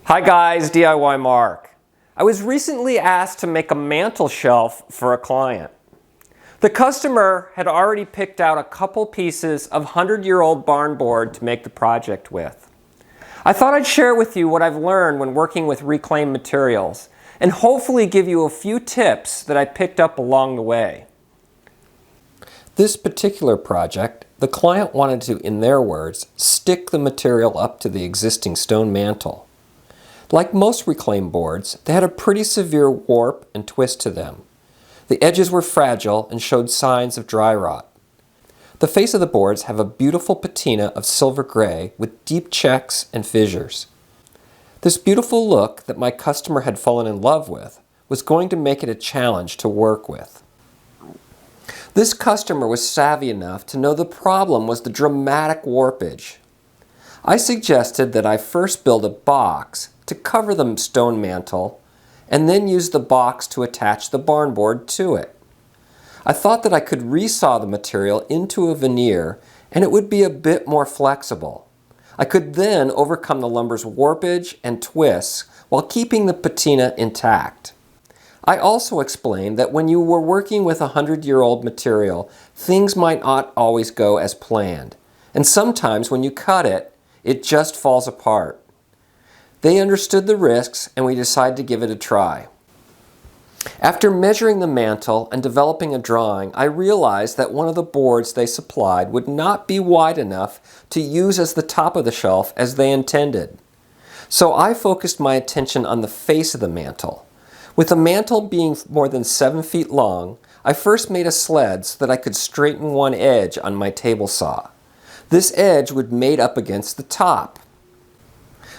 Hi guys, DIY Mark. I was recently asked to make a mantel shelf for a client. The customer had already picked out a couple pieces of 100-year-old barn board to make the project with. I thought I'd share with you what I've learned when working with reclaimed materials and hopefully give you a few tips that I picked up along the way. This particular project, the client wanted to, in their words, stick the material up to the existing stone mantel. Like most reclaimed boards, they had a pretty severe warp and twist to them. The edges were fragile and showed signs of dry rot. The face of the boards have a beautiful patina of silver gray with deep checks and fissures. This beautiful look that my customer had fallen in love with was going to make it a challenge to work with. This customer was savvy enough to know the problem was the dramatic warpage. I suggested that I first build a box to cover the stone mantel and then use the box to attach the barn board to it. I thought that I could resaw the material into a veneer and it would be a bit more flexible. I could then overcome the lumber's warpage and twists while keeping the patina intact. I also explained that when you were working with 100-year-old material, things might not always go as planned, and sometimes when you cut it, it just falls apart. They understood the risks and we decided to give it a try. After measuring the mantel and developing a drawing, I realized that one of the boards they supplied would not be wide enough to use as the top of the shelf as they intended. So I focused my attention on the face of the mantel. With the mantel being more than 7 feet long, I first made a sled so that I could straighten one edge on my table saw. This edge would mate up against the top.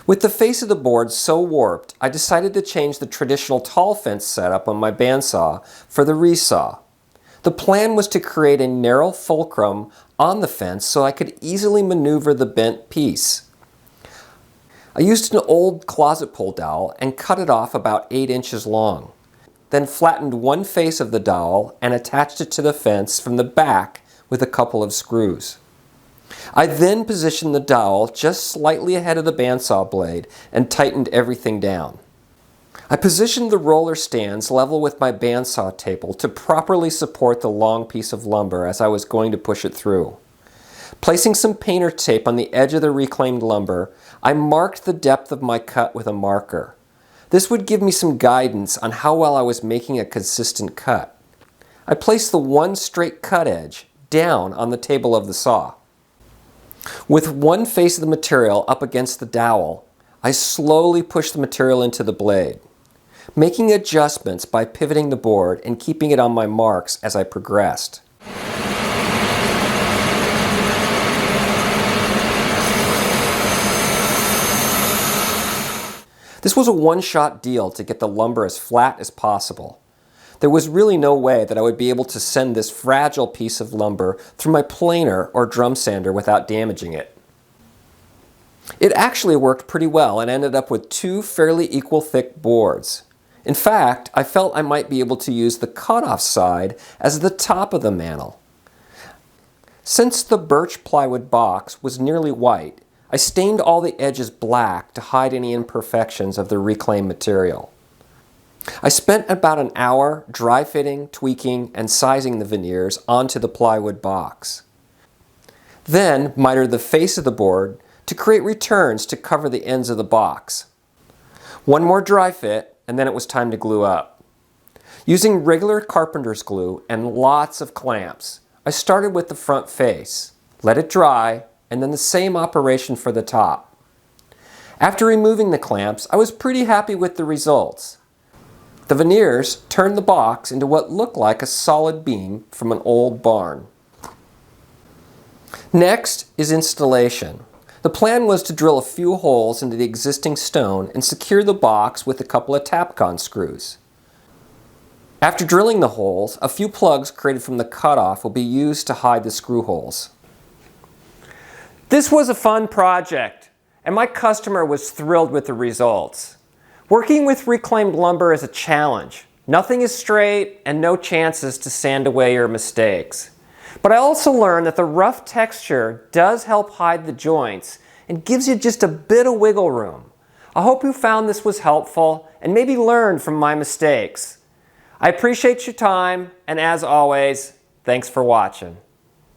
With the face of the board so warped, I decided to change the traditional tall fence setup on my bandsaw for the resaw. The plan was to create a narrow fulcrum on the fence so I could easily maneuver the bent piece. I used an old closet pull dowel and cut it off about 8 inches long. Then flattened one face of the dowel and attached it to the fence from the back with a couple of screws. I then positioned the dowel just slightly ahead of the bandsaw blade and tightened everything down. I positioned the roller stands level with my bandsaw table to properly support the long piece of lumber as I was going to push it through. Placing some painter tape on the edge of the reclaimed lumber, I marked the depth of my cut with a marker. This would give me some guidance on how well I was making a consistent cut. I placed the one straight cut edge down on the table of the saw. With one face of the material up against the dowel, I slowly pushed the material into the blade, making adjustments by pivoting the board and keeping it on my marks as I progressed. This was a one-shot deal to get the lumber as flat as possible. There was really no way that I would be able to send this fragile piece of lumber through my planer or drum sander without damaging it. It actually worked pretty well and ended up with 2 fairly equal thick boards. In fact, I felt I might be able to use the cutoff side as the top of the mantel. Since the birch plywood box was nearly white, I stained all the edges black to hide any imperfections of the reclaimed material. I spent about an hour dry fitting, tweaking, and sizing the veneers onto the plywood box. Then mitered the face of the board to create returns to cover the ends of the box. One more dry fit, and then it was time to glue up. Using regular carpenter's glue and lots of clamps, I started with the front face, let it dry, and then the same operation for the top. After removing the clamps, I was pretty happy with the results. The veneers turned the box into what looked like a solid beam from an old barn. Next is installation. The plan was to drill a few holes into the existing stone and secure the box with a couple of Tapcon screws. After drilling the holes, a few plugs created from the cutoff will be used to hide the screw holes. This was a fun project, and my customer was thrilled with the results. Working with reclaimed lumber is a challenge. Nothing is straight and no chances to sand away your mistakes. But I also learned that the rough texture does help hide the joints and gives you just a bit of wiggle room. I hope you found this was helpful and maybe learned from my mistakes. I appreciate your time, and as always, thanks for watching.